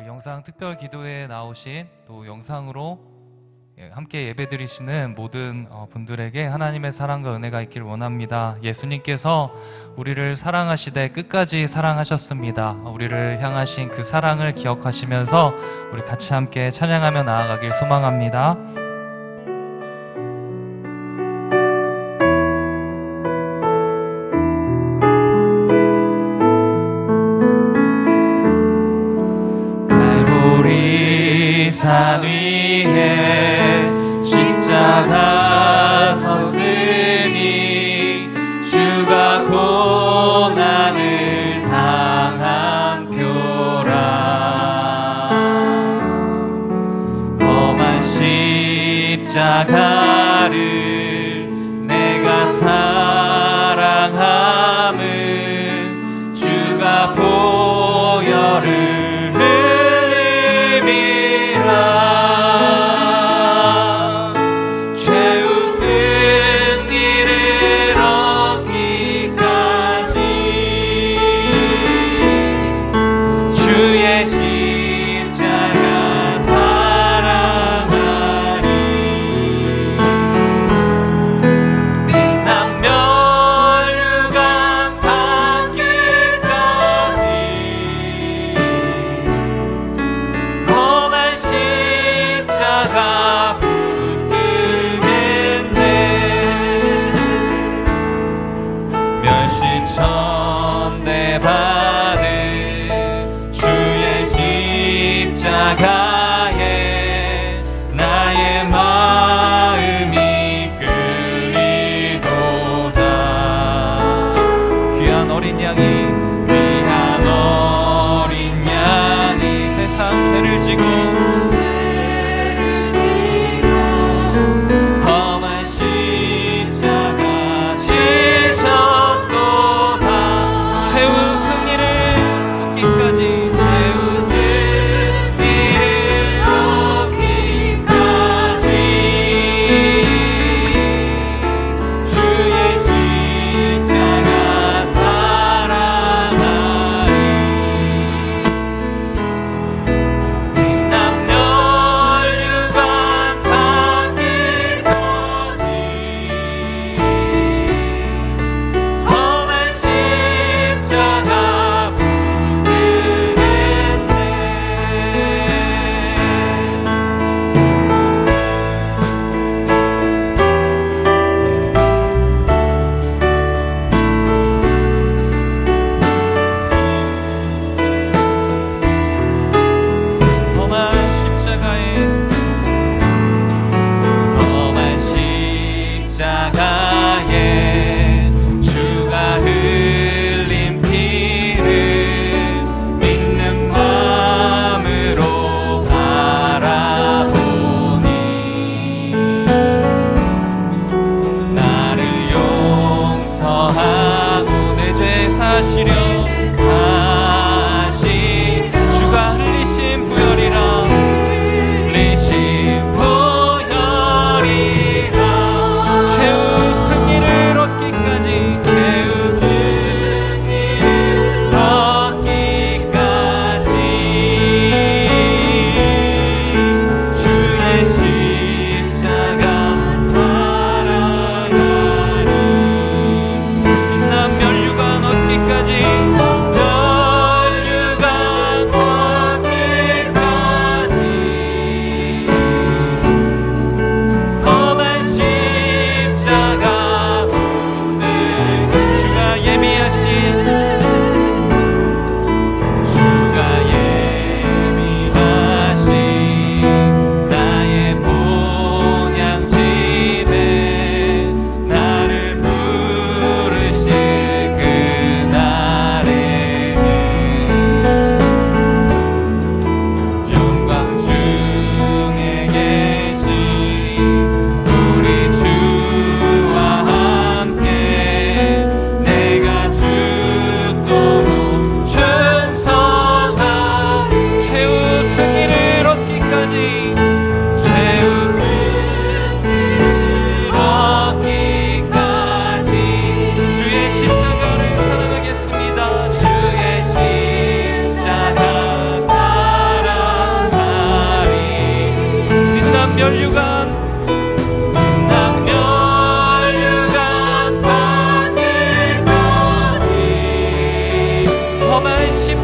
영상 특별 기도회에 나오신 또 영상으로 함께 예배드리시는 모든 분들에게 하나님의 사랑과 은혜가 있길 원합니다. 예수님께서 우리를 사랑하시되 끝까지 사랑하셨습니다. 우리를 향하신 그 사랑을 기억하시면서 우리 같이 함께 찬양하며 나아가길 소망합니다. 산 위에 십자가 섰으니 주가 고난을 당한 표라. 험한 십자가를 내가 사랑함은 주가 보혈을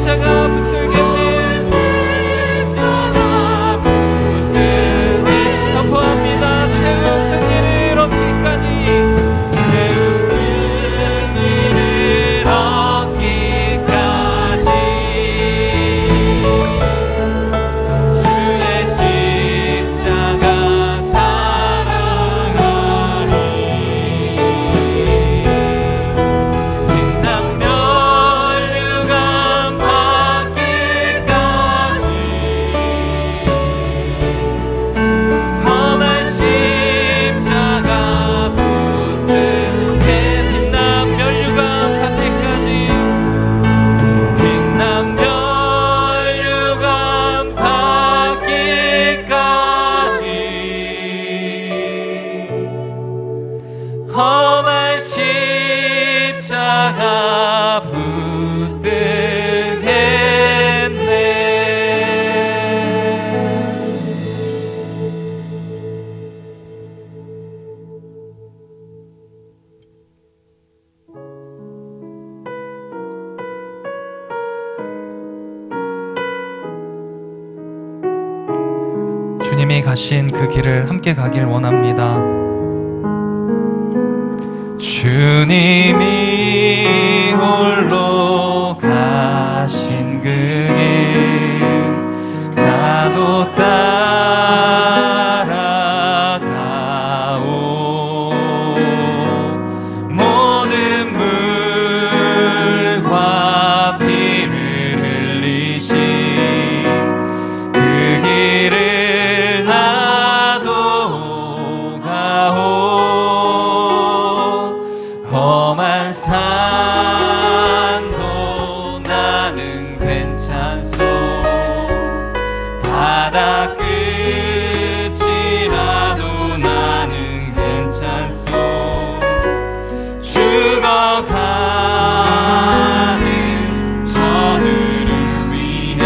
십자가 붙들겠네. 십자가 붙들게 선포합니다. 최후 승리를 얻기까지, 최후 승리를 얻기까지 주의 십자가 사랑하리. 빛난 면류관 받기까지 험한 십자가 붙들게. 빛난 면류관 받기까지, 빛난 면류관 받기까지 험한 십자가 붙들겠네. 주님이 가신 그 길을 함께 가길 원합니다. 주님이 홀로 가신 그 길 나도 따라가오. 모든 물과 피를 흘리신 그 길을 나도 가오. 험한 산도 나는 괜찮소. 바다 끝이라도 나는 괜찮소. 죽어가는 저들을 위해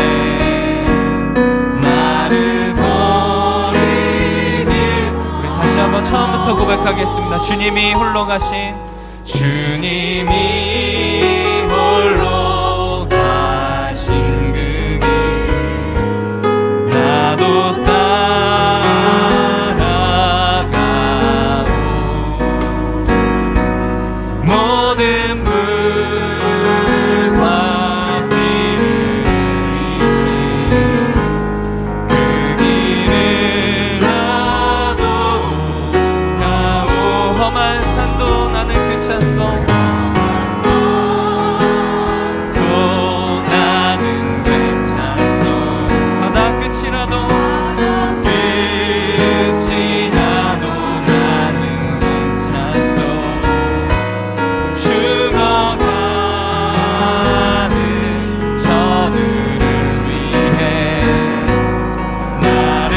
나를 버리길. 우리 다시 한번 처음부터 고백하겠습니다. 주님이 홀로 가신, 주님이 홀로 가신 그 길 나도 따라가오. 모든 물과 피를 흘리신 그 길을 나도 가오. 험한 산도 나는 괜찮소. 또 나는 괜찮소. 바다 끝이라도 나는 괜찮소. 죽어가는 저들을 위해 나를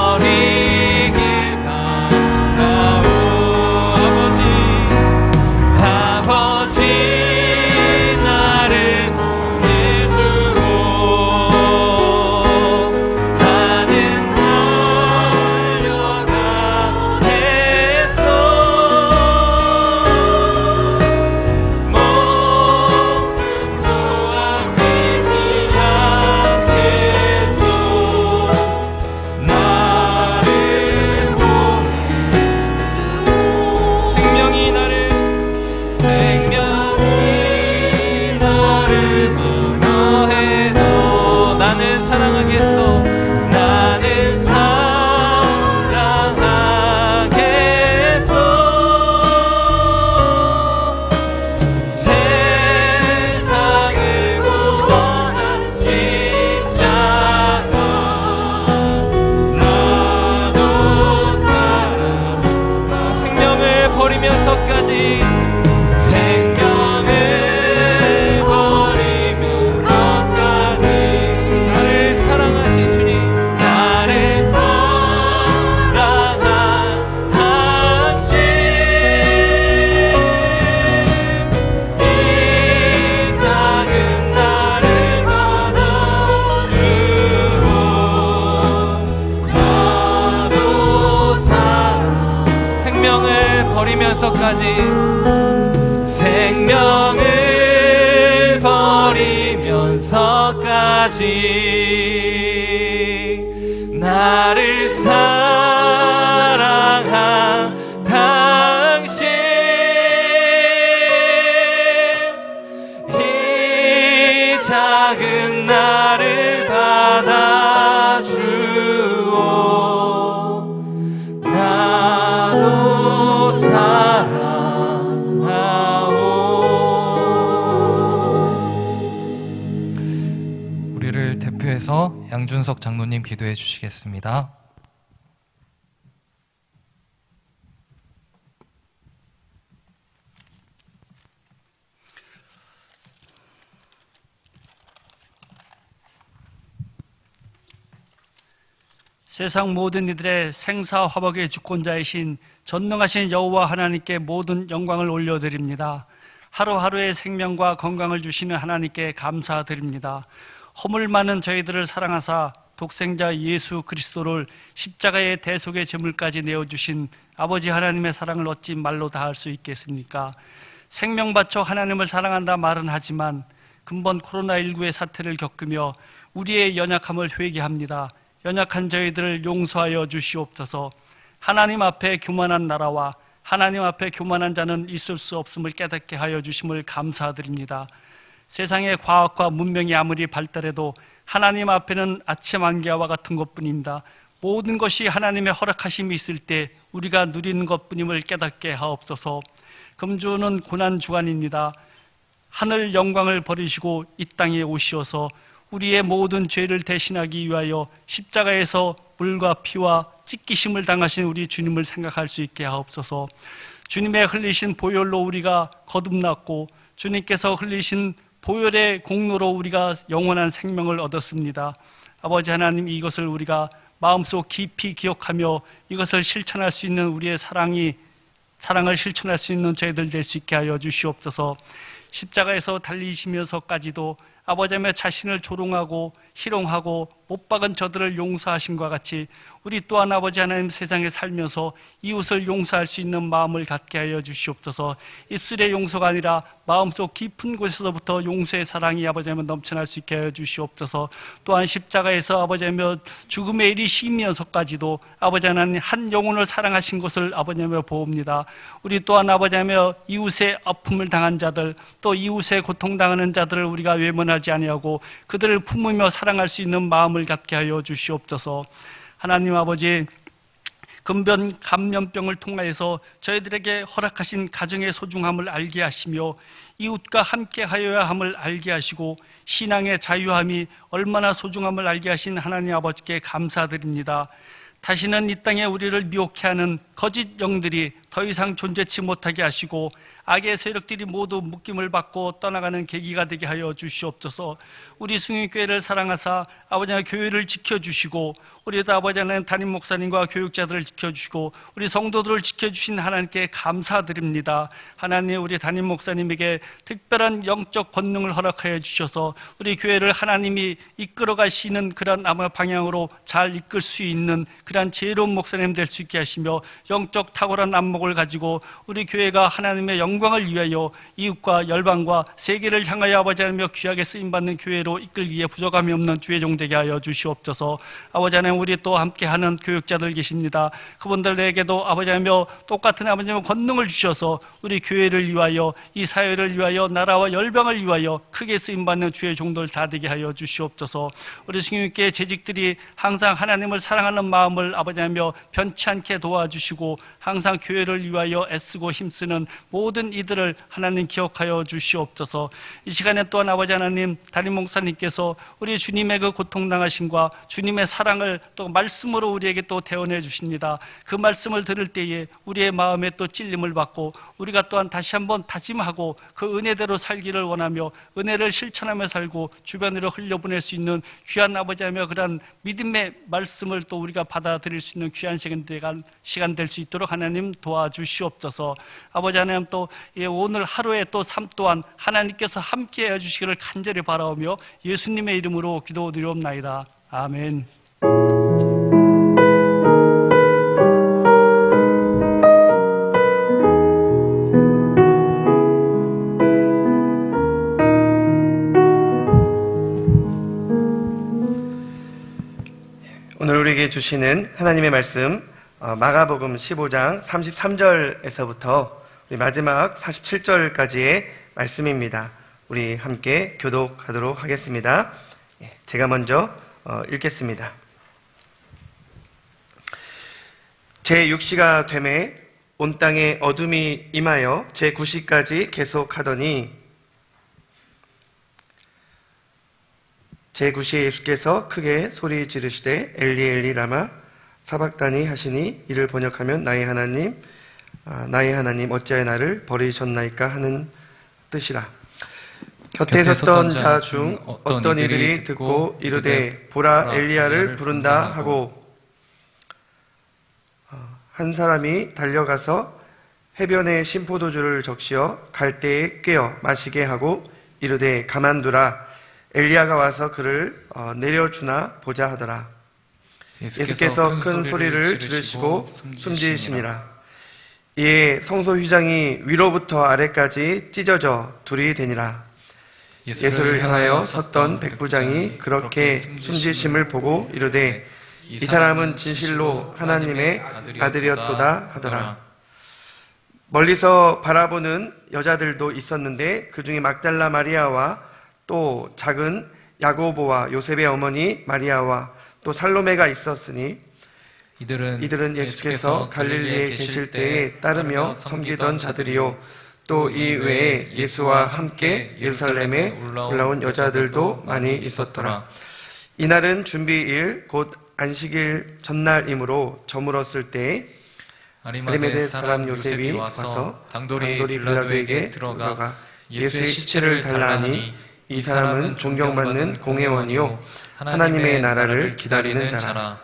버리길 바라오. 아버지 나를 보내주오. 나는 달려가겠소. 목숨도 아끼지 않겠소. 나를 보내주오. 생명이 나를 미워해도 나는 사랑하겠소. 나는 사랑하겠소. 세상을 구원한 십자가 나도 따라가. 생명을 버리면서까지, 생명을 버리면서까지 나를 사랑하신 주님, 나를 사랑한 당신, 이 작은 나를 받아주오. 나도 사랑. 생명을 버리면서까지, 생명을 버리면서까지 나를 사랑한 당신, 이 작은 나를 받아주오. 나도 사랑하오. 우리를 대표해서 양준석 장로님 기도해 주시겠습니다. 세상 모든 이들의 생사화복의 주권자이신 전능하신 여호와 하나님께 모든 영광을 올려드립니다. 하루하루의 생명과 건강을 주시는 하나님께 감사드립니다. 허물 많은 저희들을 사랑하사 독생자 예수 그리스도를 십자가의 대속의 제물까지 내어주신 아버지 하나님의 사랑을 어찌 말로 다할 수 있겠습니까? 생명 바쳐 하나님을 사랑한다 말은 하지만 근본 코로나19의 사태를 겪으며 우리의 연약함을 회개합니다. 연약한 저희들을 용서하여 주시옵소서. 하나님 앞에 교만한 나라와 하나님 앞에 교만한 자는 있을 수 없음을 깨닫게 하여 주심을 감사드립니다. 세상의 과학과 문명이 아무리 발달해도 하나님 앞에는 아침 안개와 같은 것뿐입니다. 모든 것이 하나님의 허락하심이 있을 때 우리가 누리는 것뿐임을 깨닫게 하옵소서. 금주는 고난 주간입니다. 하늘 영광을 버리시고 이 땅에 오시어서 우리의 모든 죄를 대신하기 위하여 십자가에서 물과 피와 찢기심을 당하신 우리 주님을 생각할 수 있게 하옵소서. 주님의 흘리신 보혈로 우리가 거듭났고 주님께서 흘리신 보혈의 공로로 우리가 영원한 생명을 얻었습니다. 아버지 하나님, 이것을 우리가 마음속 깊이 기억하며 이것을 실천할 수 있는 우리의 사랑을 실천할 수 있는 저희들 될 수 있게 하여 주시옵소서. 십자가에서 달리시면서까지도 아버지 하나님 자신을 조롱하고 희롱하고 못 박은 저들을 용서하신과 같이 우리 또한 아버지 하나님 세상에 살면서 이웃을 용서할 수 있는 마음을 갖게 하여 주시옵소서. 입술의 용서가 아니라 마음속 깊은 곳에서부터 용서의 사랑이 아버지 하나님 넘쳐날 수 있게 하여 주시옵소서. 또한 십자가에서 아버지 하나님 죽음의 일이 심면서까지도 아버지 하나님 한 영혼을 사랑하신 것을 아버지 하나님 보옵니다. 우리 또한 아버지 하나님 이웃의 아픔을 당한 자들, 또 이웃의 고통당하는 자들을 우리가 외면하지 아니하고 그들을 품으며 사랑할 수 있는 마음을 갖게 하여 주시옵소서. 하나님 아버지, 근본 감염병을 통하여서 저희들에게 허락하신 가정의 소중함을 알게 하시며 이웃과 함께 하여야 함을 알게 하시고 신앙의 자유함이 얼마나 소중함을 알게 하신 하나님 아버지께 감사드립니다. 다시는 이 땅에 우리를 미혹해 하는 거짓 영들이 더 이상 존재치 못하게 하시고 악의 세력들이 모두 묶임을 받고 떠나가는 계기가 되게 하여 주시옵소서. 우리 승인교회를 사랑하사 아버지 하나님 교회를 지켜주시고 우리도 아버지 하나님 담임 목사님과 교육자들을 지켜주시고 우리 성도들을 지켜주신 하나님께 감사드립니다. 하나님, 우리 담임 목사님에게 특별한 영적 권능을 허락하여 주셔서 우리 교회를 하나님이 이끌어 가시는 그런 아마 방향으로 잘 이끌 수 있는 그런 지혜로운 목사님 될 수 있게 하시며 영적 탁월한 안목을 가지고 우리 교회가 하나님의 영광을 위하여 이웃과 열방과 세계를 향하여 아버지 하나님 귀하게 쓰임받는 교회로 이끌기에 부족함이 없는 주의 종 되게 하여 주시옵소서. 아버지 하나님, 우리 또 함께하는 교육자들 계십니다. 그분들에게도 아버지 하나님 똑같은 아버지 하나님 권능을 주셔서 우리 교회를 위하여 이 사회를 위하여 나라와 열방을 위하여 크게 쓰임받는 주의 종들 다 되게 하여 주시옵소서. 우리 승유교회 재직들이 항상 하나님을 사랑하는 마음을 아버지 하나님 변치 않게 도와주시고 항상 교회를 위하여 애쓰고 힘쓰는 모든 이들을 하나님 기억하여 주시옵소서. 이 시간에 또한 아버지 하나님 담임 목사님께서 우리 주님의 그 고통당하심과 주님의 사랑을 또 말씀으로 우리에게 또 대언해 주십니다. 그 말씀을 들을 때에 우리의 마음에 또 찔림을 받고 우리가 또한 다시 한번 다짐하고 그 은혜대로 살기를 원하며 은혜를 실천하며 살고 주변으로 흘려보낼 수 있는 귀한 아버지 하며 그런 믿음의 말씀을 또 우리가 받아들일 수 있는 귀한 시간 될 수 있도록 하나님 도와주시옵소서. 아버지 하나님, 또 오늘 하루의 또 삶 또한 하나님께서 함께 해주시기를 간절히 바라오며 예수님의 이름으로 기도드리옵나이다. 아멘. 우리에게 주시는 하나님의 말씀 마가복음 15장 33절에서부터 우리 마지막 47절까지의 말씀입니다. 우리 함께 교독하도록 하겠습니다. 제가 먼저 읽겠습니다. 제6시가 되매 온 땅에 어둠이 임하여 제9시까지 계속하더니 제9시에 예수께서 크게 소리 지르시되 엘리 엘리 라마 사박다니 하시니 이를 번역하면 나의 하나님 어찌하여 나를 버리셨나이까 하는 뜻이라. 곁에 섰던 자 중 어떤 이들이 듣고 이르되 보라 엘리야를 부른다 하고 한 사람이 달려가서 해변에 심포도주를 적시어 갈대에 꿰어 마시게 하고 이르되 가만두라 엘리야가 와서 그를 내려주나 보자 하더라. 예수께서 큰 소리를 지르시고 숨지으시니라. 이에 성소 휘장이 위로부터 아래까지 찢어져 둘이 되니라. 예수를 향하여 섰던 백부장이 그렇게 숨지심을 보고 이르되 이 사람은 진실로 하나님의 아들이었도다 하더라. 멀리서 바라보는 여자들도 있었는데 그 중에 막달라 마리아와 또 작은 야고보와 요셉의 어머니 마리아와 또 살로메가 있었으니 이들은 예수께서 갈릴리에 계실 때에 따르며 섬기던 자들이요 또 이 외에 예수와 함께 예루살렘에 올라온 여자들도 많이 있었더라. 이날은 준비일 곧 안식일 전날이므로 저물었을 때에 아리마대 사람 요셉이 와서 당돌이 빌라도에게 들어가 예수의 시체를 달라 하니 이 사람은 존경받는 공회원이요 하나님의 나라를 기다리는 자라.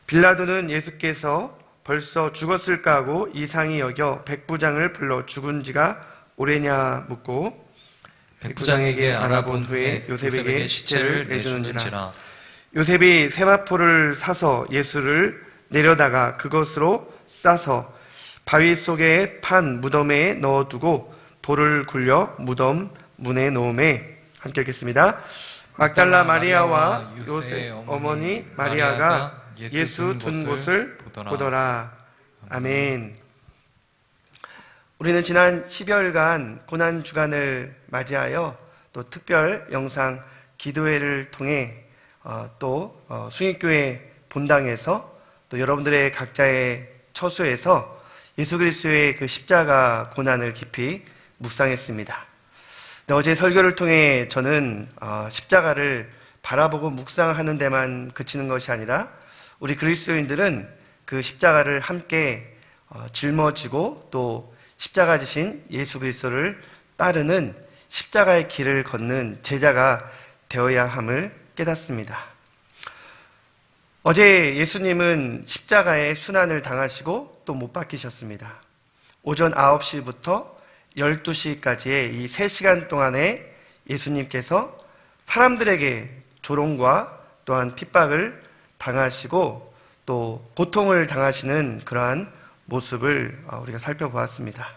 빌라도는 예수께서 벌써 죽었을까 하고 이상히 여겨 백부장을 불러 죽은 지가 오래냐 묻고 백부장에게 알아본 후에 요셉에게 시체를 내주는지라. 요셉이 세마포를 사서 예수를 내려다가 그것으로 싸서 바위 속에 판 무덤에 넣어두고 돌을 굴려 무덤 문에 놓음에 함께 읽겠습니다. 막달라 마리아와 요셉 어머니 마리아가 예수 둔 곳을 보더라. 아멘. 우리는 지난 10여일간 고난주간을 맞이하여 또 특별 영상 기도회를 통해 또 숭익교회 본당에서 또 여러분들의 각자의 처소에서 예수 그리스도의 그 십자가 고난을 깊이 묵상했습니다. 어제 설교를 통해 저는 십자가를 바라보고 묵상하는 데만 그치는 것이 아니라 우리 그리스도인들은 그 십자가를 함께 짊어지고 또 십자가 지신 예수 그리스도를 따르는 십자가의 길을 걷는 제자가 되어야 함을 깨닫습니다. 어제 예수님은 십자가의 순환을 당하시고 또 못 박히셨습니다. 오전 9시부터 12시까지의 이 3시간 동안에 예수님께서 사람들에게 조롱과 또한 핍박을 당하시고 또 고통을 당하시는 그러한 모습을 우리가 살펴보았습니다.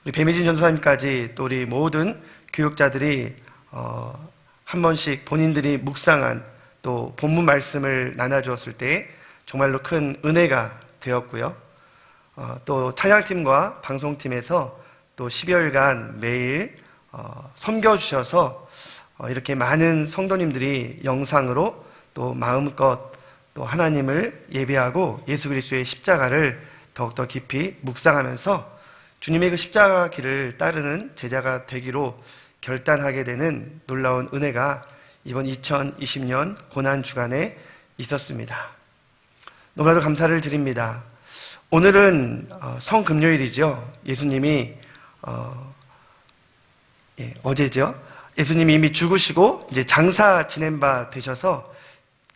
우리 배미진 전도사님까지 또 우리 모든 교육자들이 한 번씩 본인들이 묵상한 또 본문 말씀을 나눠주었을 때 정말로 큰 은혜가 되었고요. 또 찬양팀과 방송팀에서 또 10여일간 매일 섬겨주셔서 이렇게 많은 성도님들이 영상으로 또 마음껏 또 하나님을 예배하고 예수 그리스도의 십자가를 더욱더 깊이 묵상하면서 주님의 그 십자가 길을 따르는 제자가 되기로 결단하게 되는 놀라운 은혜가 이번 2020년 고난주간에 있었습니다. 너무나도 감사를 드립니다. 오늘은 성금요일이죠. 예수님이 어제죠. 예수님이 이미 죽으시고 이제 장사 지낸 바 되셔서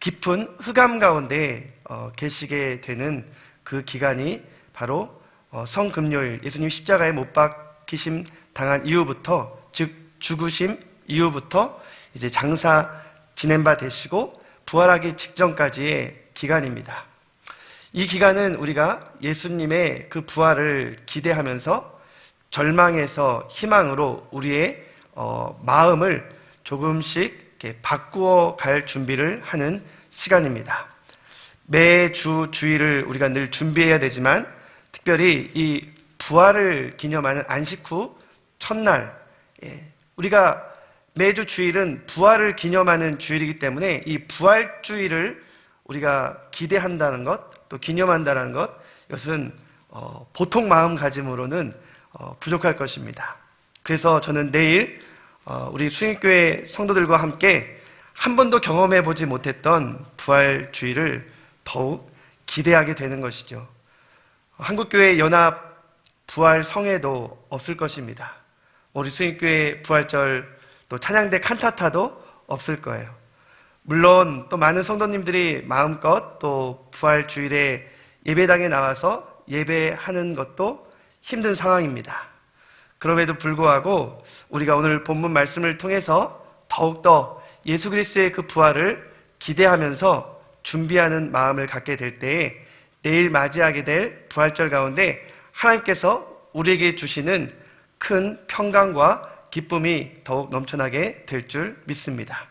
깊은 흑암 가운데 계시게 되는 그 기간이 바로 성금요일, 예수님 십자가에 못 박히심 당한 이후부터, 즉 죽으심 이후부터 이제 장사 지낸 바 되시고 부활하기 직전까지의 기간입니다. 이 기간은 우리가 예수님의 그 부활을 기대하면서 절망에서 희망으로 우리의 마음을 조금씩 이렇게 바꾸어 갈 준비를 하는 시간입니다. 매주 주일을 우리가 늘 준비해야 되지만 특별히 이 부활을 기념하는 안식 후 첫날, 우리가 매주 주일은 부활을 기념하는 주일이기 때문에 이 부활주일을 우리가 기대한다는 것, 또 기념한다는 것, 이것은 보통 마음가짐으로는 부족할 것입니다. 그래서 저는 내일 우리 수익교회 성도들과 함께 한 번도 경험해 보지 못했던 부활주일을 더욱 기대하게 되는 것이죠. 한국교회 연합 부활성회도 없을 것입니다. 우리 수익교회 부활절 또 찬양대 칸타타도 없을 거예요. 물론 또 많은 성도님들이 마음껏 또 부활주일에 예배당에 나와서 예배하는 것도 힘든 상황입니다. 그럼에도 불구하고 우리가 오늘 본문 말씀을 통해서 더욱더 예수 그리스도의 그 부활을 기대하면서 준비하는 마음을 갖게 될 때에 내일 맞이하게 될 부활절 가운데 하나님께서 우리에게 주시는 큰 평강과 기쁨이 더욱 넘쳐나게 될 줄 믿습니다.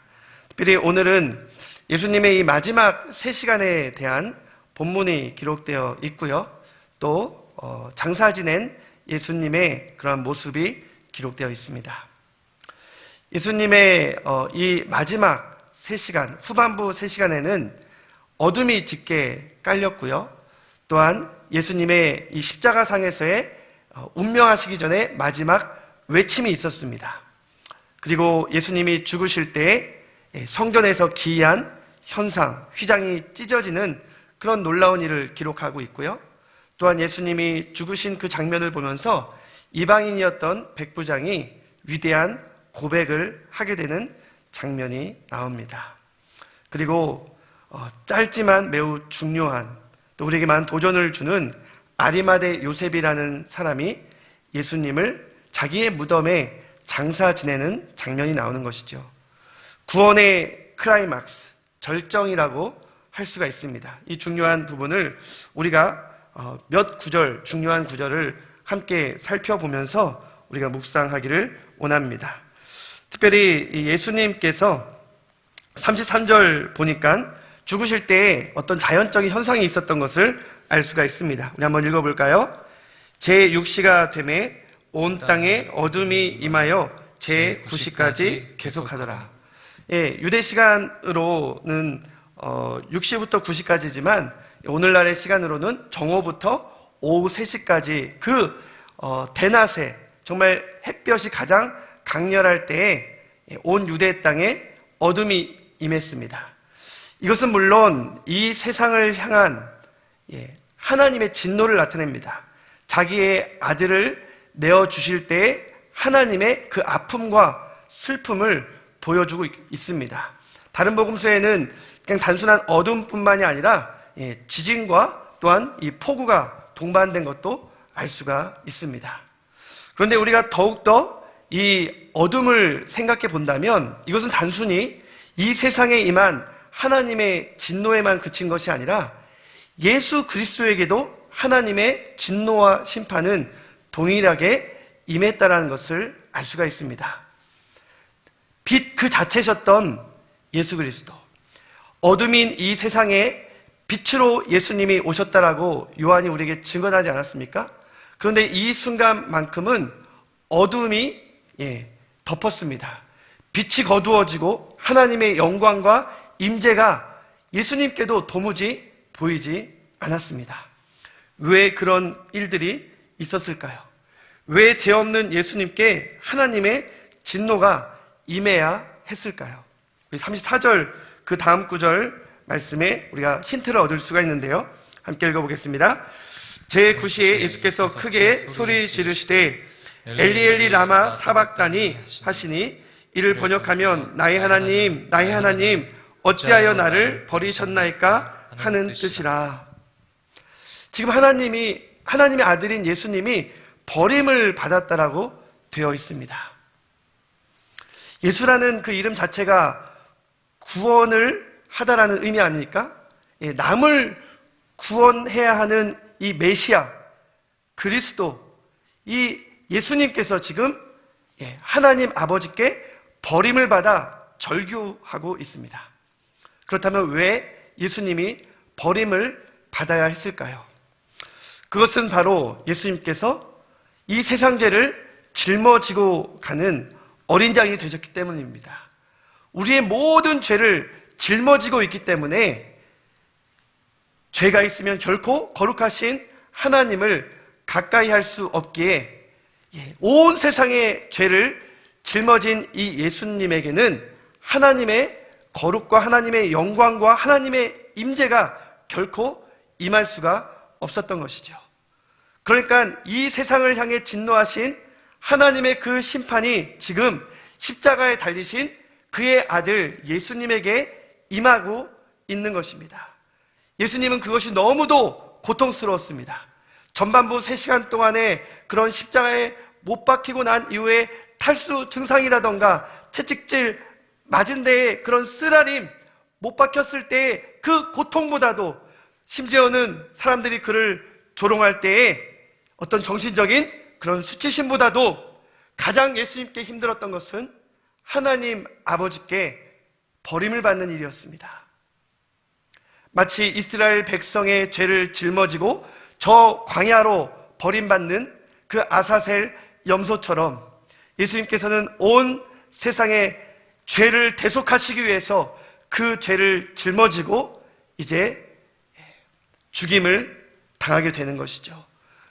특별히 오늘은 예수님의 이 마지막 3시간에 대한 본문이 기록되어 있고요. 또 장사 지낸 예수님의 그러한 모습이 기록되어 있습니다. 예수님의 이 마지막 3시간, 후반부 3시간에는 어둠이 짙게 깔렸고요. 또한 예수님의 이 십자가상에서의 운명하시기 전에 마지막 외침이 있었습니다. 그리고 예수님이 죽으실 때 성전에서 기이한 현상, 휘장이 찢어지는 그런 놀라운 일을 기록하고 있고요. 또한 예수님이 죽으신 그 장면을 보면서 이방인이었던 백부장이 위대한 고백을 하게 되는 장면이 나옵니다. 그리고 짧지만 매우 중요한, 또 우리에게 많은 도전을 주는 아리마대 요셉이라는 사람이 예수님을 자기의 무덤에 장사 지내는 장면이 나오는 것이죠. 구원의 클라이막스, 절정이라고 할 수가 있습니다. 이 중요한 부분을 우리가 몇 구절, 중요한 구절을 함께 살펴보면서 우리가 묵상하기를 원합니다. 특별히 예수님께서 33절 보니까 죽으실 때에 어떤 자연적인 현상이 있었던 것을 알 수가 있습니다. 우리 한번 읽어볼까요? 제6시가 되매 온 땅에 어둠이 임하여 제9시까지 계속하더라. 유대 시간으로는 6시부터 9시까지지만 오늘날의 시간으로는 정오부터 오후 3시까지 그 대낮에 정말 햇볕이 가장 강렬할 때에 온 유대 땅에 어둠이 임했습니다. 이것은 물론 이 세상을 향한 하나님의 진노를 나타냅니다. 자기의 아들을 내어주실 때에 하나님의 그 아픔과 슬픔을 보여주고 있습니다. 다른 복음서에는 그냥 단순한 어둠뿐만이 아니라 지진과 또한 이 폭우가 동반된 것도 알 수가 있습니다. 그런데 우리가 더욱더 이 어둠을 생각해 본다면 이것은 단순히 이 세상에 임한 하나님의 진노에만 그친 것이 아니라 예수 그리스도에게도 하나님의 진노와 심판은 동일하게 임했다라는 것을 알 수가 있습니다. 빛 그 자체셨던 예수 그리스도, 어둠인 이 세상에 빛으로 예수님이 오셨다라고 요한이 우리에게 증언하지 않았습니까? 그런데 이 순간만큼은 어둠이 덮었습니다. 빛이 거두어지고 하나님의 영광과 임재가 예수님께도 도무지 보이지 않았습니다. 왜 그런 일들이 있었을까요? 왜 죄 없는 예수님께 하나님의 진노가 임해야 했을까요? 34절 그 다음 구절 말씀에 우리가 힌트를 얻을 수가 있는데요. 함께 읽어보겠습니다. 제9시에 예수께서 크게 소리 지르시되 엘리 엘리 라마 사박다니 하시니 이를 번역하면 나의 하나님 나의 하나님 어찌하여 나를 버리셨나이까 하는 뜻이라. 지금 하나님의 아들인 예수님이 버림을 받았다라고 되어 있습니다. 예수라는 그 이름 자체가 구원을 하다라는 의미 아닙니까? 남을 구원해야 하는 이 메시아 그리스도, 이 예수님께서 지금 하나님 아버지께 버림을 받아 절규하고 있습니다. 그렇다면 왜 예수님이 버림을 받아야 했을까요? 그것은 바로 예수님께서 이 세상 죄를 짊어지고 가는 어린 양이 되셨기 때문입니다. 우리의 모든 죄를 짊어지고 있기 때문에 죄가 있으면 결코 거룩하신 하나님을 가까이 할 수 없기에 온 세상의 죄를 짊어진 이 예수님에게는 하나님의 거룩과 하나님의 영광과 하나님의 임재가 결코 임할 수가 없었던 것이죠. 그러니까 이 세상을 향해 진노하신 하나님의 그 심판이 지금 십자가에 달리신 그의 아들 예수님에게 임하고 있는 것입니다. 예수님은 그것이 너무도 고통스러웠습니다. 전반부 3시간 동안에 그런 십자가에 못 박히고 난 이후에 탈수 증상이라던가 채찍질 맞은 데에 그런 쓰라림 못 박혔을 때의 그 고통보다도 심지어는 사람들이 그를 조롱할 때에 어떤 정신적인 그런 수치심보다도 가장 예수님께 힘들었던 것은 하나님 아버지께 버림을 받는 일이었습니다. 마치 이스라엘 백성의 죄를 짊어지고 저 광야로 버림받는 그 아사셀 염소처럼 예수님께서는 온 세상의 죄를 대속하시기 위해서 그 죄를 짊어지고 이제 죽임을 당하게 되는 것이죠.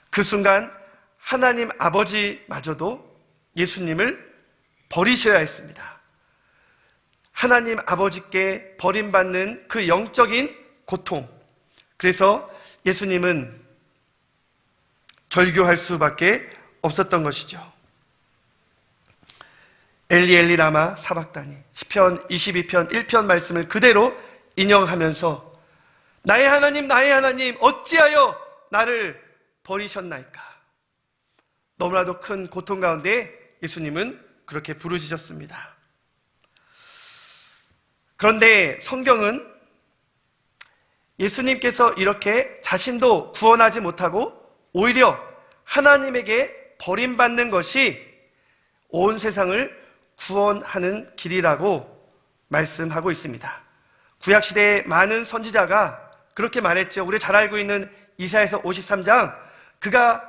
그 순간 하나님 아버지마저도 예수님을 버리셔야 했습니다. 하나님 아버지께 버림받는 그 영적인 고통, 그래서 예수님은 절규할 수밖에 없었던 것이죠. 엘리 엘리 라마 사박다니, 시편 22편 1편 말씀을 그대로 인용하면서 나의 하나님 어찌하여 나를 버리셨나이까. 너무나도 큰 고통 가운데 예수님은 그렇게 부르짖었습니다. 그런데 성경은 예수님께서 이렇게 자신도 구원하지 못하고 오히려 하나님에게 버림받는 것이 온 세상을 구원하는 길이라고 말씀하고 있습니다. 구약시대의 많은 선지자가 그렇게 말했죠. 우리 잘 알고 있는 이사야서 53장, 그가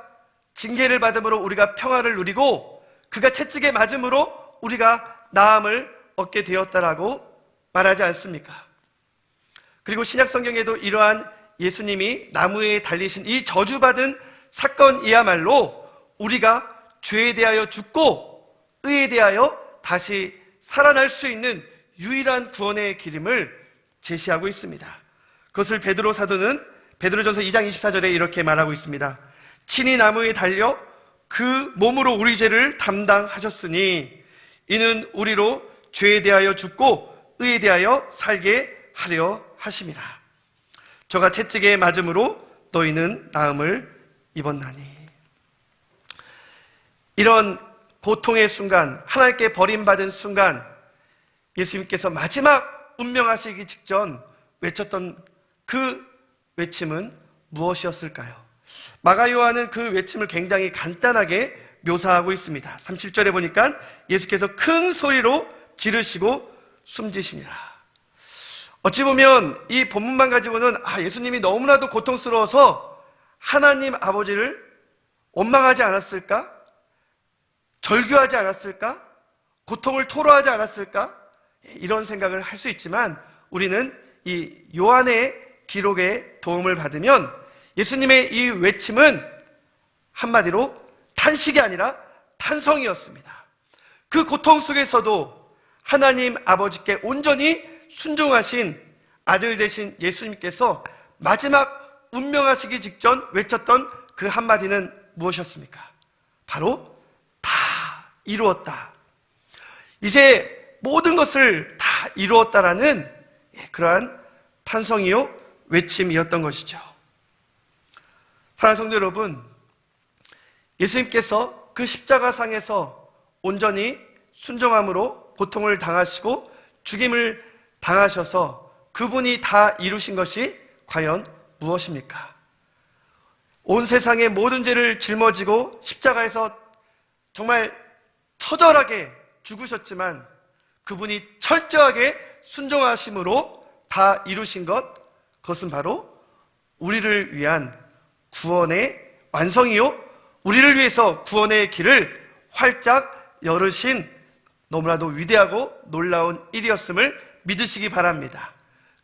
징계를 받음으로 우리가 평화를 누리고 그가 채찍에 맞음으로 우리가 나음을 얻게 되었다라고 말하지 않습니까? 그리고 신약성경에도 이러한 예수님이 나무에 달리신 이 저주받은 사건이야말로 우리가 죄에 대하여 죽고 의에 대하여 다시 살아날 수 있는 유일한 구원의 길임을 제시하고 있습니다. 그것을 베드로 사도는 베드로전서 2장 24절에 이렇게 말하고 있습니다. 친히 나무에 달려 그 몸으로 우리 죄를 담당하셨으니 이는 우리로 죄에 대하여 죽고 의에 대하여 살게 하려 하심이라. 저가 채찍에 맞음으로 너희는 나음을 입었나니. 이런 고통의 순간, 하나님께 버림받은 순간, 예수님께서 마지막 운명하시기 직전 외쳤던 그 외침은 무엇이었을까요? 마가 요한은 그 외침을 굉장히 간단하게 묘사하고 있습니다. 37절에 보니까 예수께서 큰 소리로 지르시고 숨지시니라. 어찌 보면 이 본문만 가지고는 예수님이 너무나도 고통스러워서 하나님 아버지를 원망하지 않았을까? 절규하지 않았을까? 고통을 토로하지 않았을까? 이런 생각을 할 수 있지만 우리는 이 요한의 기록에 도움을 받으면 예수님의 이 외침은 한마디로 탄식이 아니라 탄성이었습니다. 그 고통 속에서도 하나님 아버지께 온전히 순종하신 아들 되신 예수님께서 마지막 운명하시기 직전 외쳤던 그 한마디는 무엇이었습니까? 바로 다 이루었다. 이제 모든 것을 다 이루었다라는 그러한 탄성이요 외침이었던 것이죠. 사랑하는 성도 여러분, 예수님께서 그 십자가상에서 온전히 순종함으로 고통을 당하시고 죽임을 당하셔서 그분이 다 이루신 것이 과연 무엇입니까? 온 세상의 모든 죄를 짊어지고 십자가에서 정말 처절하게 죽으셨지만 그분이 철저하게 순종하심으로 다 이루신 것, 그것은 바로 우리를 위한 구원의 완성이요, 우리를 위해서 구원의 길을 활짝 열으신 너무나도 위대하고 놀라운 일이었음을 믿으시기 바랍니다.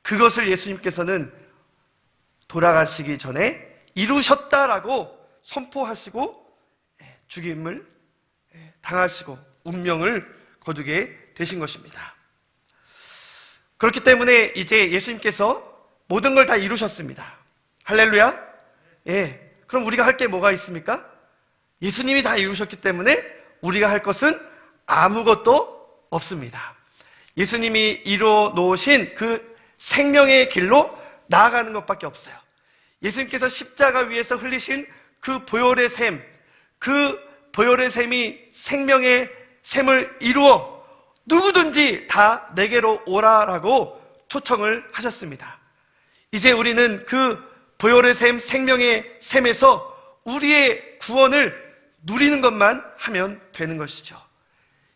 그것을 예수님께서는 돌아가시기 전에 이루셨다라고 선포하시고 죽임을 당하시고 운명을 거두게 되신 것입니다. 그렇기 때문에 이제 예수님께서 모든 걸 다 이루셨습니다. 할렐루야. 그럼 우리가 할 게 뭐가 있습니까? 예수님이 다 이루셨기 때문에 우리가 할 것은 아무것도 없습니다. 예수님이 이루어 놓으신 그 생명의 길로 나아가는 것밖에 없어요. 예수님께서 십자가 위에서 흘리신 그 보혈의 샘, 그 보혈의 샘이 생명의 샘을 이루어 누구든지 다 내게로 오라라고 초청을 하셨습니다. 이제 우리는 그 보혈의 샘, 생명의 샘에서 우리의 구원을 누리는 것만 하면 되는 것이죠.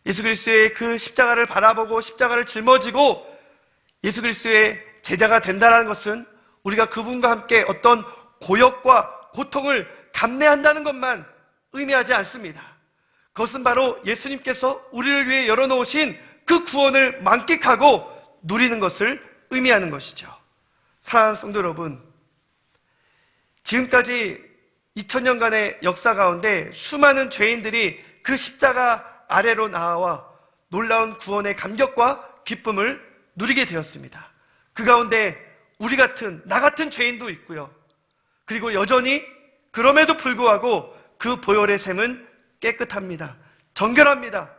예수 그리스도의 그 십자가를 바라보고 십자가를 짊어지고 예수 그리스도의 제자가 된다는 것은 우리가 그분과 함께 어떤 고역과 고통을 감내한다는 것만 의미하지 않습니다. 그것은 바로 예수님께서 우리를 위해 열어놓으신 그 구원을 만끽하고 누리는 것을 의미하는 것이죠. 사랑하는 성도 여러분, 지금까지 2000년간의 역사 가운데 수많은 죄인들이 그 십자가 아래로 나와 놀라운 구원의 감격과 기쁨을 누리게 되었습니다. 그 가운데 우리 같은, 나 같은 죄인도 있고요. 그리고 여전히 그럼에도 불구하고 그 보혈의 샘은 깨끗합니다. 정결합니다.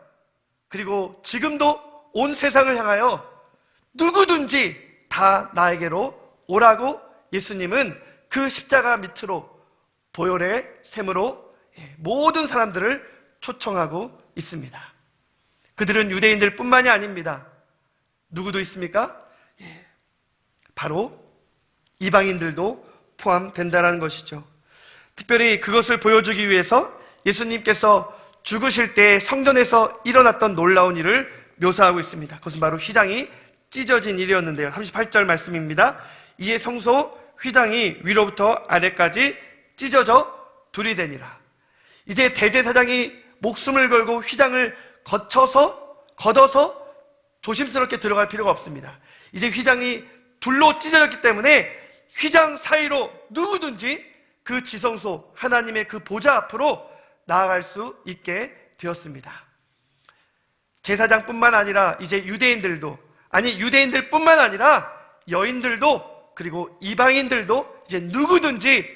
그리고 지금도 온 세상을 향하여 누구든지 다 나에게로 오라고 예수님은 그 십자가 밑으로 보혈의 샘으로 모든 사람들을 초청하고 있습니다. 그들은 유대인들 뿐만이 아닙니다. 누구도 있습니까? 바로 이방인들도 포함된다는 것이죠. 특별히 그것을 보여주기 위해서 예수님께서 죽으실 때 성전에서 일어났던 놀라운 일을 묘사하고 있습니다. 그것은 바로 휘장이 찢어진 일이었는데요. 38절 말씀입니다. 이에 성소 휘장이 위로부터 아래까지 찢어져 둘이 되니라. 이제 대제사장이 목숨을 걸고 휘장을 걷어서 조심스럽게 들어갈 필요가 없습니다. 이제 휘장이 둘로 찢어졌기 때문에 휘장 사이로 누구든지 그 지성소, 하나님의 그 보좌 앞으로 나아갈 수 있게 되었습니다. 제사장뿐만 아니라 이제 유대인들뿐만 아니라 여인들도, 그리고 이방인들도 이제 누구든지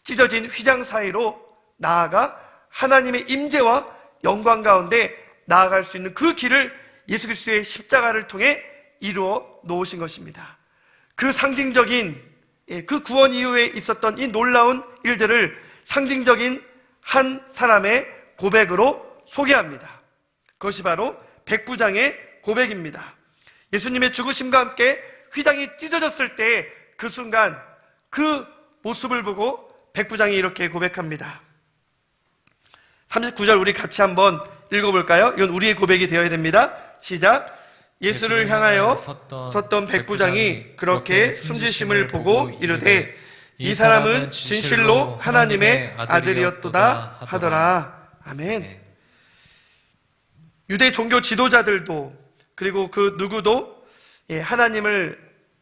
찢어진 휘장 사이로 나아가 하나님의 임재와 영광 가운데 나아갈 수 있는 그 길을 예수 그리스도의 십자가를 통해 이루어 놓으신 것입니다. 그 상징적인, 그 구원 이후에 있었던 이 놀라운 일들을 상징적인 한 사람의 고백으로 소개합니다. 그것이 바로 백부장의 고백입니다. 예수님의 죽으심과 함께 휘장이 찢어졌을 때 그 순간 그 모습을 보고 백부장이 이렇게 고백합니다. 39절 우리 같이 한번 읽어볼까요? 이건 우리의 고백이 되어야 됩니다. 시작. 예수를 향하여 섰던 백부장이 그렇게 숨지심을 보고 이르되 이 사람은 진실로 하나님의 아들이었도다 하더라. 아멘. 유대 종교 지도자들도, 그리고 그 누구도 예수님의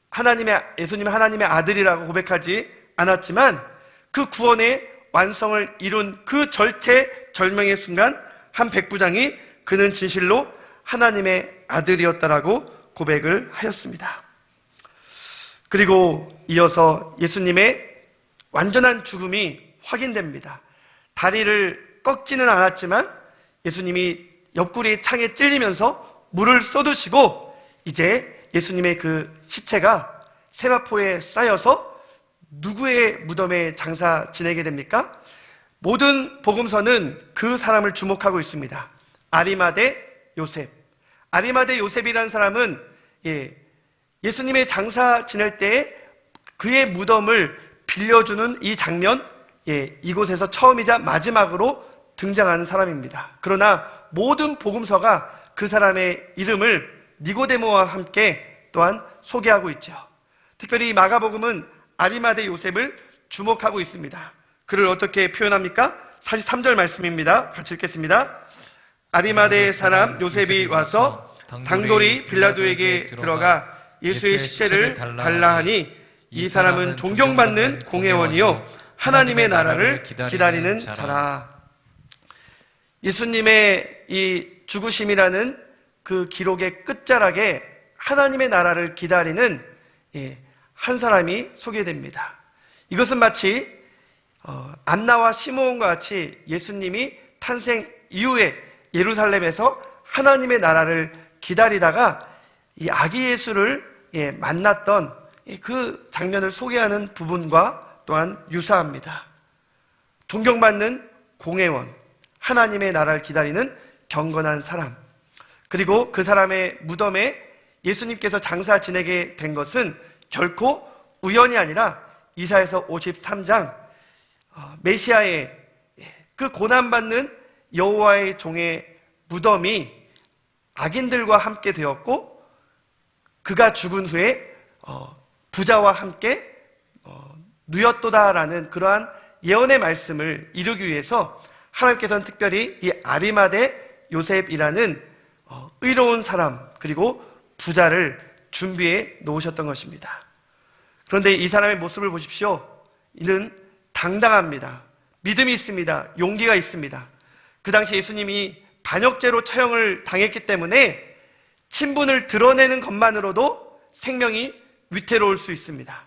하나님의 아들이라고 고백하지 않았지만 그 구원의 완성을 이룬 그 절체절명의 순간 한 백부장이 그는 진실로 하나님의 아들이었다라고 고백을 하였습니다. 그리고 이어서 예수님의 완전한 죽음이 확인됩니다. 다리를 꺾지는 않았지만 예수님이 옆구리 창에 찔리면서 물을 쏟으시고 이제 예수님의 그 시체가 세마포에 쌓여서 누구의 무덤에 장사 지내게 됩니까? 모든 복음서는 그 사람을 주목하고 있습니다. 아리마대 요셉. 아리마대 요셉이라는 사람은 예수님의 장사 지낼 때 그의 무덤을 빌려주는 이 장면, 이곳에서 처음이자 마지막으로 등장하는 사람입니다. 그러나 모든 복음서가 그 사람의 이름을 니고데모와 함께 또한 소개하고 있죠. 특별히 마가복음은 아리마대 요셉을 주목하고 있습니다. 그를 어떻게 표현합니까? 43절 말씀입니다. 같이 읽겠습니다. 아리마대 사람 요셉이 와서 당돌이 빌라도에게 들어가 예수의 시체를 달라 하니 이 사람은 존경받는 공회원이요 하나님의 나라를 기다리는 자라. 예수님의 이 죽으심이라는 그 기록의 끝자락에 하나님의 나라를 기다리는 한 사람이 소개됩니다. 이것은 마치 안나와 시므온과 같이 예수님이 탄생 이후에 예루살렘에서 하나님의 나라를 기다리다가 이 아기 예수를 만났던 그 장면을 소개하는 부분과 또한 유사합니다. 존경받는 공회원, 하나님의 나라를 기다리는 경건한 사람, 그리고 그 사람의 무덤에 예수님께서 장사 지내게 된 것은 결코 우연이 아니라 이사야서 53장 메시아의 그 고난받는 여호와의 종의 무덤이 악인들과 함께 되었고 그가 죽은 후에 부자와 함께 누였도다라는 그러한 예언의 말씀을 이루기 위해서 하나님께서는 특별히 이 아리마대 요셉이라는 의로운 사람 그리고 부자를 준비해 놓으셨던 것입니다. 그런데 이 사람의 모습을 보십시오. 이는 당당합니다. 믿음이 있습니다. 용기가 있습니다. 그 당시 예수님이 반역죄로 처형을 당했기 때문에 친분을 드러내는 것만으로도 생명이 위태로울 수 있습니다.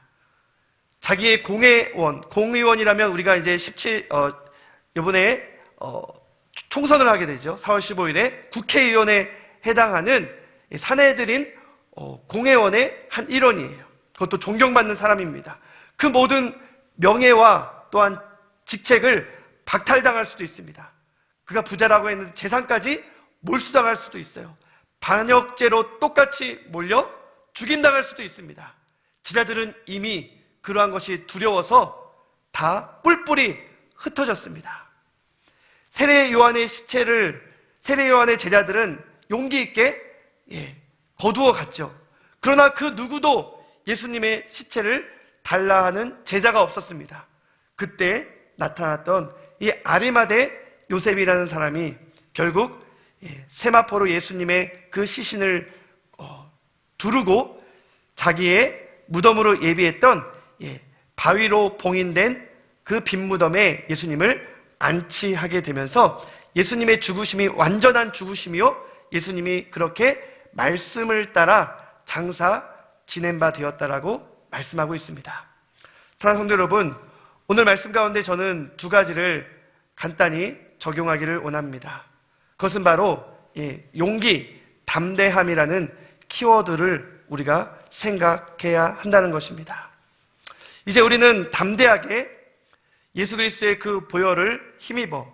자기의 공의원이라면 우리가 이제 이번에 총선을 하게 되죠. 4월 15일에 국회의원에 해당하는 사내들인 공회원의 한 일원이에요. 그것도 존경받는 사람입니다. 그 모든 명예와 또한 직책을 박탈당할 수도 있습니다. 그가 부자라고 했는데 재산까지 몰수당할 수도 있어요. 반역죄로 똑같이 몰려 죽임당할 수도 있습니다. 제자들은 이미 그러한 것이 두려워서 다 뿔뿔이 흩어졌습니다. 세례 요한의 제자들은 용기 있게 거두어 갔죠. 그러나 그 누구도 예수님의 시체를 달라 하는 제자가 없었습니다. 그때 나타났던 이 아리마대 요셉이라는 사람이 결국 세마포로 예수님의 그 시신을 두르고 자기의 무덤으로 예비했던 바위로 봉인된 그 빈 무덤에 예수님을 안치하게 되면서 예수님의 죽으심이 완전한 죽으심이요 예수님이 그렇게 말씀을 따라 장사 지낸 바 되었다라고 말씀하고 있습니다. 사랑하는 성도 여러분, 오늘 말씀 가운데 저는 두 가지를 간단히 적용하기를 원합니다. 그것은 바로 용기, 담대함이라는 키워드를 우리가 생각해야 한다는 것입니다. 이제 우리는 담대하게 예수 그리스도의 그 보혈을 힘입어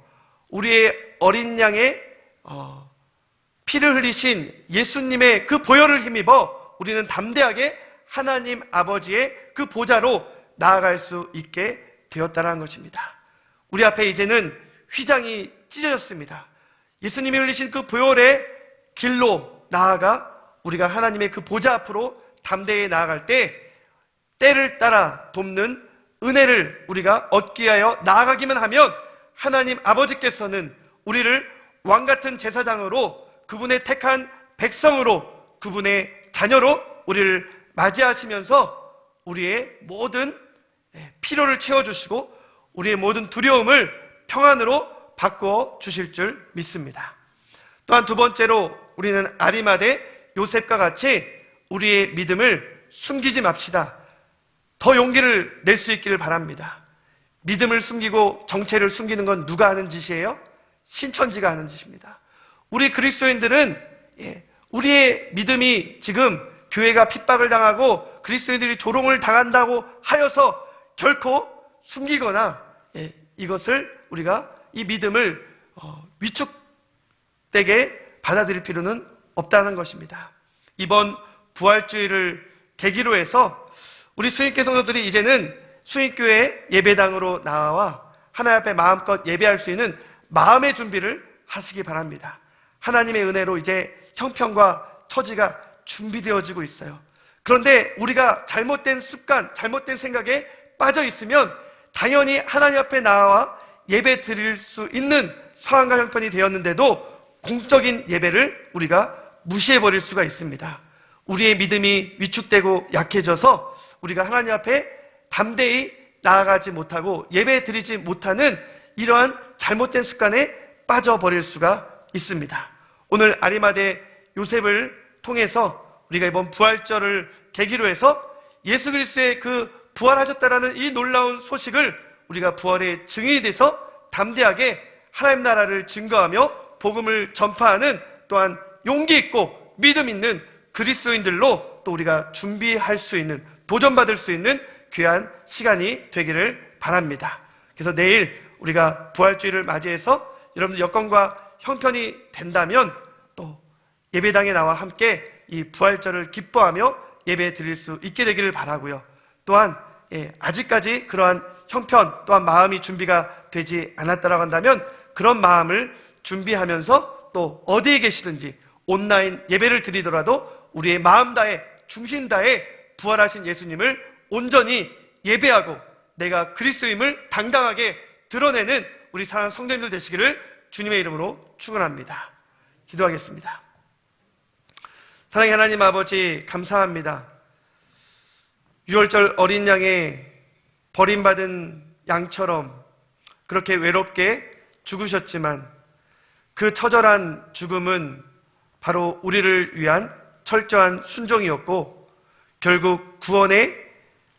우리의 어린 양의 피를 흘리신 예수님의 그 보혈을 힘입어 우리는 담대하게 하나님 아버지의 그 보좌로 나아갈 수 있게 되었다는 것입니다. 우리 앞에 이제는 휘장이 찢어졌습니다. 예수님이 흘리신 그 보혈의 길로 나아가 우리가 하나님의 그 보좌 앞으로 담대히 나아갈 때 때를 따라 돕는 은혜를 우리가 얻기 위하여 나아가기만 하면 하나님 아버지께서는 우리를 왕같은 제사장으로 그분의 택한 백성으로 그분의 자녀로 우리를 맞이하시면서 우리의 모든 필요를 채워주시고 우리의 모든 두려움을 평안으로 바꾸어 주실 줄 믿습니다. 또한 두 번째로 우리는 아리마대 요셉과 같이 우리의 믿음을 숨기지 맙시다. 더 용기를 낼 수 있기를 바랍니다. 믿음을 숨기고 정체를 숨기는 건 누가 하는 짓이에요? 신천지가 하는 짓입니다. 우리 그리스도인들은 우리의 믿음이 지금 교회가 핍박을 당하고 그리스도인들이 조롱을 당한다고 하여서 결코 숨기거나 이것을 우리가 이 믿음을 위축되게 받아들일 필요는 없다는 것입니다. 이번 부활주의를 계기로 해서 우리 수익교 성도들이 이제는 수익교회 예배당으로 나와 하나님 앞에 마음껏 예배할 수 있는 마음의 준비를 하시기 바랍니다. 하나님의 은혜로 이제 형편과 처지가 준비되어지고 있어요. 그런데 우리가 잘못된 습관, 잘못된 생각에 빠져 있으면 당연히 하나님 앞에 나와 예배 드릴 수 있는 상황과 형편이 되었는데도 공적인 예배를 우리가 무시해버릴 수가 있습니다. 우리의 믿음이 위축되고 약해져서 우리가 하나님 앞에 담대히 나아가지 못하고 예배 드리지 못하는 이러한 잘못된 습관에 빠져버릴 수가 있습니다. 오늘 아리마대 요셉을 통해서 우리가 이번 부활절을 계기로 해서 예수 그리스도의 그 부활하셨다라는 이 놀라운 소식을 우리가 부활의 증인이 돼서 담대하게 하나님 나라를 증거하며 복음을 전파하는, 또한 용기 있고 믿음 있는 그리스도인들로 또 우리가 준비할 수 있는, 도전받을 수 있는 귀한 시간이 되기를 바랍니다. 그래서 내일 우리가 부활주의를 맞이해서 여러분들 여건과 형편이 된다면 또 예배당에 나와 함께 이 부활절을 기뻐하며 예배 드릴 수 있게 되기를 바라고요. 또한 아직까지 그러한 형편 또한 마음이 준비가 되지 않았다라고 한다면 그런 마음을 준비하면서 또 어디에 계시든지 온라인 예배를 드리더라도 우리의 마음 다해 중심 다해 부활하신 예수님을 온전히 예배하고 내가 그리스도임을 당당하게 드러내는 우리 사랑하는 성도님들 되시기를 주님의 이름으로 축원합니다. 기도하겠습니다. 사랑의 하나님 아버지, 감사합니다. 유월절 어린 양의 버림받은 양처럼 그렇게 외롭게 죽으셨지만 그 처절한 죽음은 바로 우리를 위한 철저한 순종이었고 결국 구원의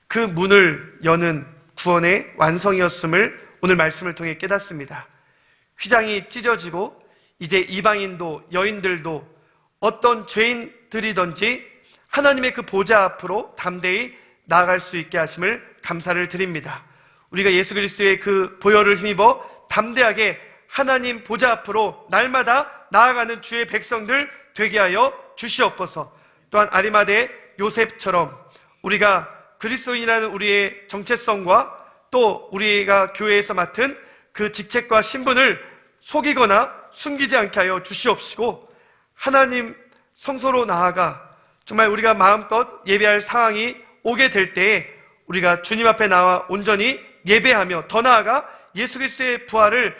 그 문을 여는 구원의 완성이었음을 오늘 말씀을 통해 깨닫습니다. 휘장이 찢어지고 이제 이방인도 여인들도 어떤 죄인들이든지 하나님의 그 보좌 앞으로 담대히 나아갈 수 있게 하심을 감사를 드립니다. 우리가 예수 그리스도의 그 보혈을 힘입어 담대하게 하나님 보좌 앞으로 날마다 나아가는 주의 백성들 되게 하여 주시옵소서. 또한 아리마대 요셉처럼 우리가 그리스도인이라는 우리의 정체성과 또 우리가 교회에서 맡은 그 직책과 신분을 속이거나 숨기지 않게 하여 주시옵시고 하나님 성소로 나아가 정말 우리가 마음껏 예배할 상황이 오게 될 때에 우리가 주님 앞에 나와 온전히 예배하며 더 나아가 예수 그리스도의 부활을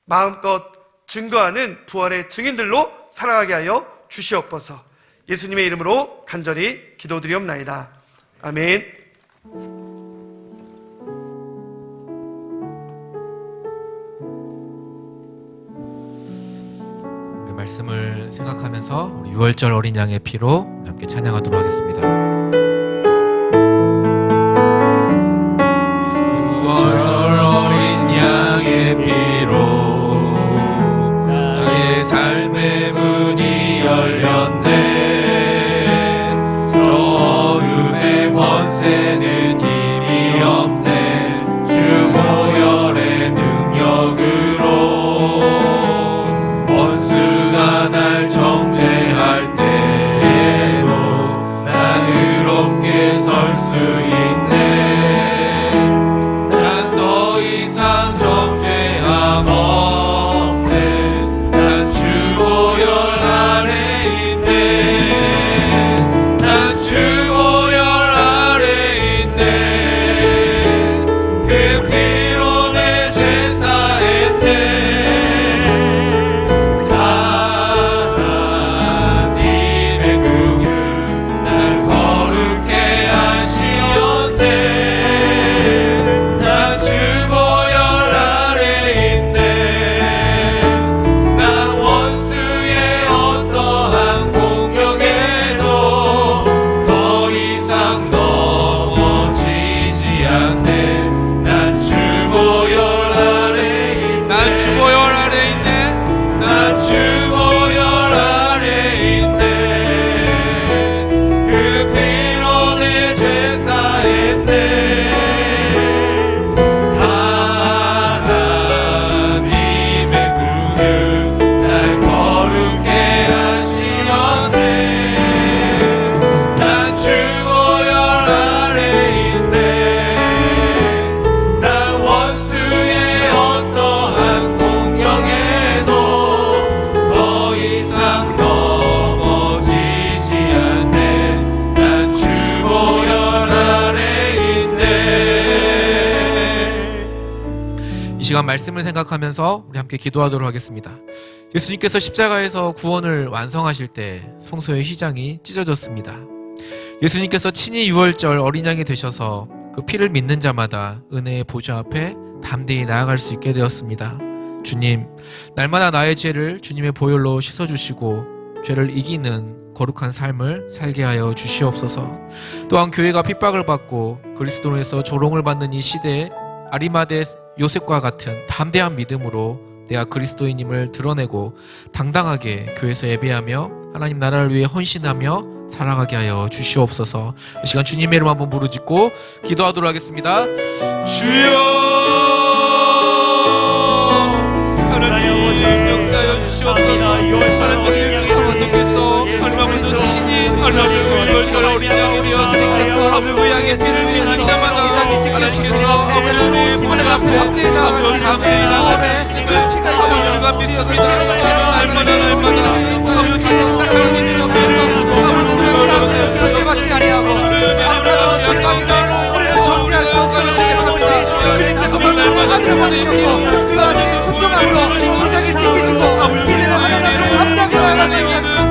마음껏 증거하는 부활의 증인들로 살아가게 하여 주시옵소서. 예수님의 이름으로 간절히 기도드리옵나이다. 아멘. 우리 말씀을 생각하면서 우리 6월절 어린 양의 피로 함께 찬양하도록 하겠습니다. 6월절 어린 양의 피로 나의 삶의 문이 열렸네. 저 어둠의 권세는 힘이 없네. 주 보혈의 능력으로 원수가 날 정죄할 때에도 난 의롭게 설 수 있네. 난 더 이상 정죄함 없네. 난 주 보혈 아래 있네. 난 주 보혈 아래 있네. 그 피로 내 죄 사했네. 하나님의 긍휼 날 거룩해 하시옵소서. 시간 말씀을 생각하면서 우리 함께 기도하도록 하겠습니다. 예수님께서 십자가에서 구원을 완성하실 때 성소의 휘장이 찢어졌습니다. 예수님께서 친히 유월절 어린 양이 되셔서 그 피를 믿는 자마다 은혜의 보좌 앞에 담대히 나아갈 수 있게 되었습니다. 주님, 날마다 나의 죄를 주님의 보혈로 씻어주시고 죄를 이기는 거룩한 삶을 살게 하여 주시옵소서. 또한 교회가 핍박을 받고 그리스도인에서 조롱을 받는 이 시대에 아리마대 요셉과 같은 담대한 믿음으로 내가 그리스도인임을 드러내고 당당하게 교회에서 예배하며 하나님 나라를 위해 헌신하며 살아가게 하여 주시옵소서. 이 시간 주님의 이름 한번 부르짖고 기도하도록 하겠습니다. 주여, 하나님 역사하여 주시옵소서. 하나님 예수님께서 하나님께서 친히 하나님 유월절 어린 양이 되었으니께서 아버지 그 양의 죄를 위해서 자마다 하나님께서 아버지의 보좌 앞에 담대히 나아갈 수 있음을 아버지가 믿습니다. 날마다 아버지 다시 시작할 수 있는 것에서 받지 아니하고 아버지 영광이다 우리를 정리할 수 없는 세계가 주님께서 날마다 보내셨고 그 아들의 순종함으로 도장을 지키시고 이제는 하나님을 감당하는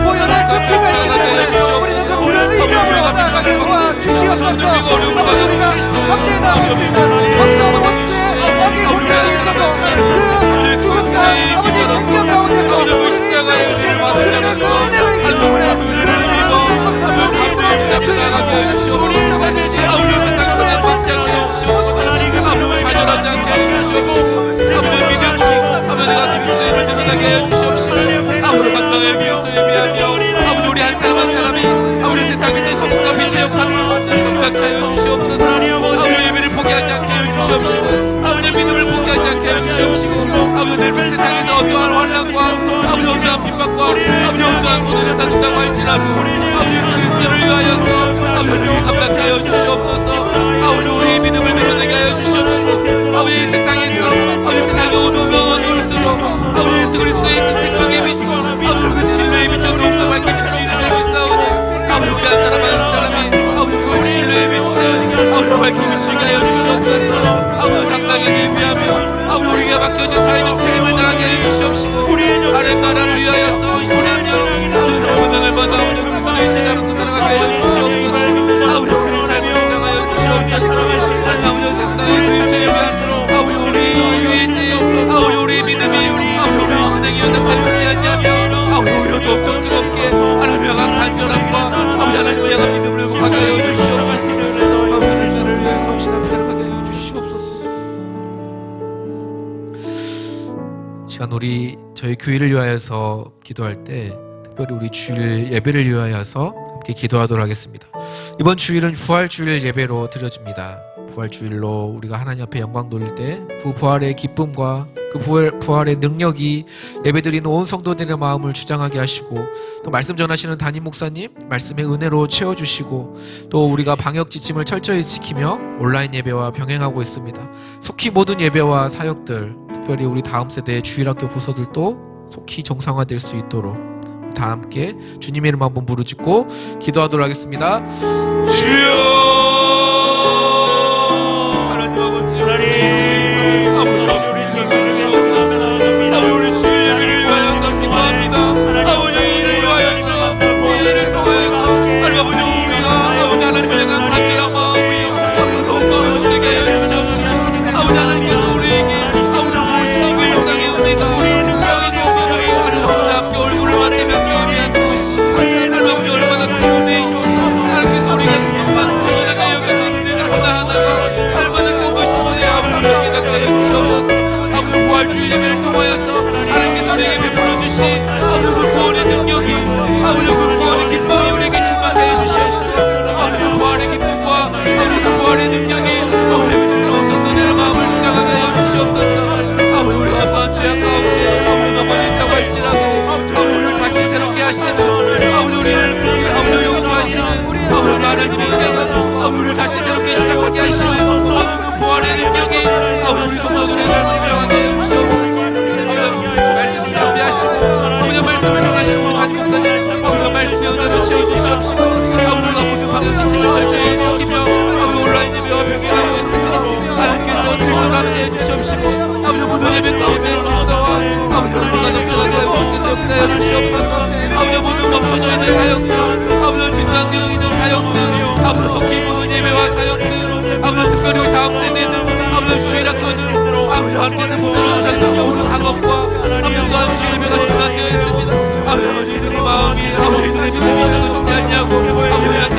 보혈의 그 피가 있기 때문에 우리는 그 불을 의지함으로 나아가게 도와주시옵소서. 아버지 우리가 감당해 나아갈 수 있는 어떤 원수의 악의 군대에 있어도 그 죽음과 아버지 생명 가운데서 우리를 인도해 주신 주님의 그 은혜가 있기 때문에 그 은혜를 감사하고 주님의 우리 사랑해주시고 아버지 세상에 받지 않게 해주시옵소서. 아버지 좌절하지 않게 해주시옵소서. 아버지 믿음으로 아버지가 그리스도인을 드러나게 해주시옵시고 아버지 감당하기 위해서 예배하며 아버지 우리 한 사람 한 사람이 아버지 세상에서 소금과 빛의 역할을 감당하게 하여 주시옵소서. 아버지 예배를 포기하지 않게 해주시옵시고 아버지 믿음을 포기하지 않게 해주시옵시고 아버지 늘 세상에서 어떠한 환난과 아버지 어떠한 핍박과 아버지 어떠한 손해를 당장고 할지라도 아버지 그리스도를 위하여서 아버지 감당하게 하여 주시옵소서. 아버지 우리의 믿음을 드러내게 하여 주시옵시고 아버지 이 세상에서 아버지 세상이 어두우면 어두울수록 아버지 예수 그리스도의 그 생명의 빛이고 아버지 그 신뢰의 빛을 더욱더 밝게 비추시는 믿사오니 아버지 우리 한 사람 한 사람이 아버지 그 신뢰의 빛을 아버지 밝게 비추게 하여 주시옵소서. 아버지 당당하게 예배하며 아버지 우리가 맡겨진 사회적 책임을 다하게 해 주시옵시고 하나님 나라를 위하여서 헌신하며 아버지 날마다 아버지 그리스도의 제자로서 살아가게 해 주시옵소서. 아버지 우리의 삶을 주장하여 주시옵소서. 하나님 아버지 당당히 그리스도 예배하며 아버지 우리 위에 있는 아버지 우리의 믿음이 아버지 우리의 신앙이 연락하지 않냐며 아버지 우리가 더욱더 뜨겁게 하나님을 향한 간절함과 아버지 하나님을 향한 믿음을 회복하게 하여 주시옵소서. 아버지 나라를 위해 헌신하며 살아가게 하여 주시옵소서. 시간 우리 저희 교회를 위하여서 기도할 때 특별히 우리 주일 예배를 위하여서 함께 기도하도록 하겠습니다. 이번 주일은 부활주일 예배로 드려집니다. 부활주일로 우리가 하나님 앞에 영광 돌릴 때 그 부활의 기쁨과 그 부활의 능력이 예배드리는 온 성도들의 마음을 주장하게 하시고 또 말씀 전하시는 담임 목사님 말씀의 은혜로 채워주시고 또 우리가 방역 지침을 철저히 지키며 온라인 예배와 병행하고 있습니다. 속히 모든 예배와 사역들 특별히 우리 다음 세대의 주일학교 부서들도 속히 정상화될 수 있도록 다 함께 주님의 이름 한번 부르짖고 기도하도록 하겠습니다. 주여 하나님 아버지 아버지 우리 주일 예배를 위하여서 기도합니다. 아버지 이를 위하여서 이 일을 통하여서 하나님 아버지 우리가 아버지 하나님을 향한 간절한 마음이 아버지 더욱더 넘치게 하여 주시옵시고 아버지 하나님께서 우리에게 아버지 모시고 일상의 은혜가 여기 성도들이 하나님 아버지 함께 얼굴을 맞춰 뵙게 하면 그것이 하나님 아버지 얼마나 큰 은혜인지 하나님께서 우리가 그동안 하나님의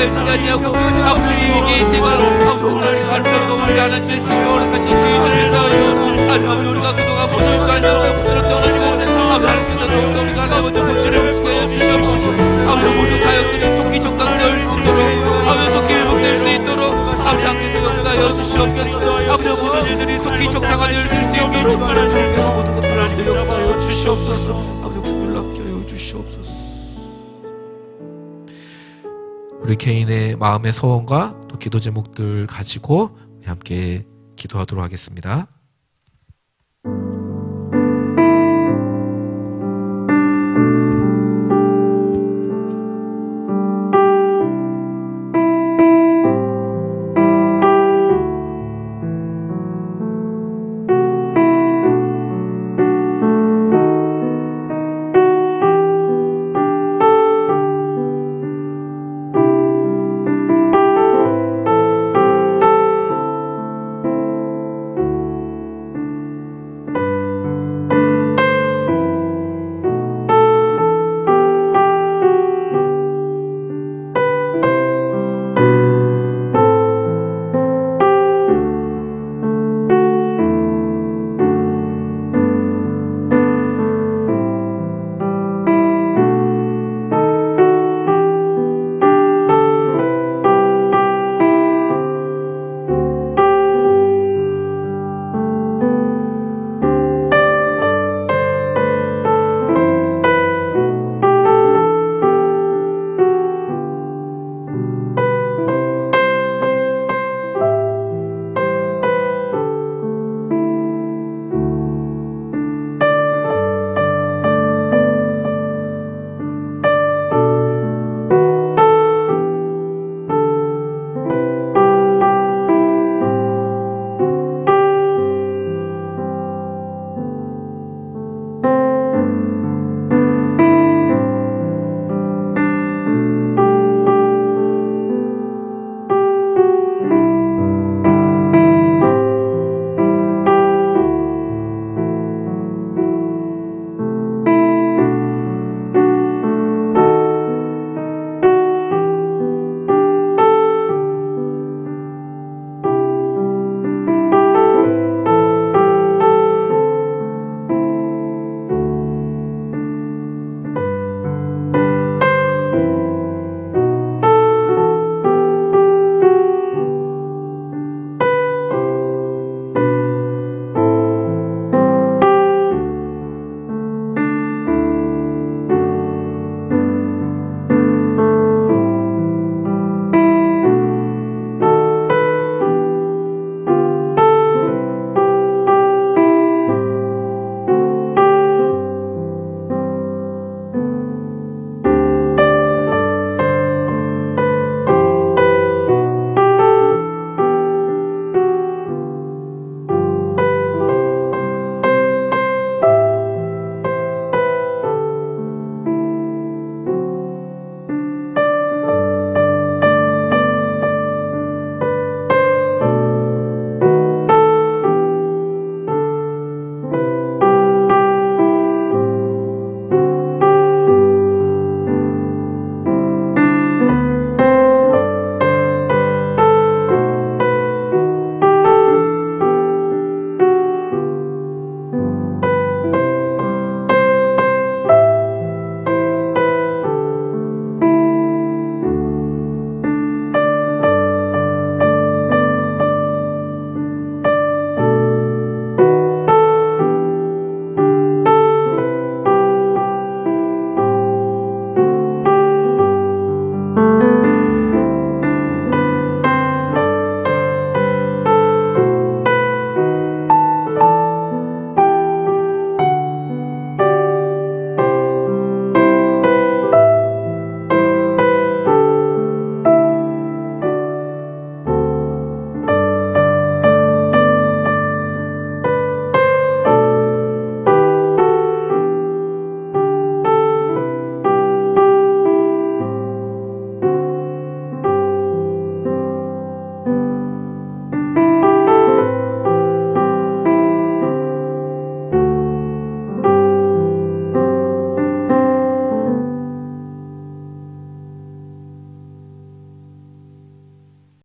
역사하시지 아니하고 아버지 위기에 있는 걸 아버지 오늘 가르쳐도 우리 하나님의 생명을 하신 기회를 위해서 아버지 우리가 그동안 보존도 아니하고 붙들었던 가지고 아버지 하나님께서 더욱더 우리가 아버지 본질을 지켜 주시옵시고 아버지 모든 사역들이 속기 적당될 수 있도록 아버지 속기 회복될 수 있도록 아버지 함께서 역사하여 주시옵소서. 아버지 모든 일들이 속히 적당하여 될 수 있도록 하나님께서 모든 것들을 하나님께 역사하여 주시옵소서. 아버지 구글 남게 하여 주시옵소서. 우리 개인의 마음의 소원과 또 기도 제목들 가지고 함께 기도하도록 하겠습니다.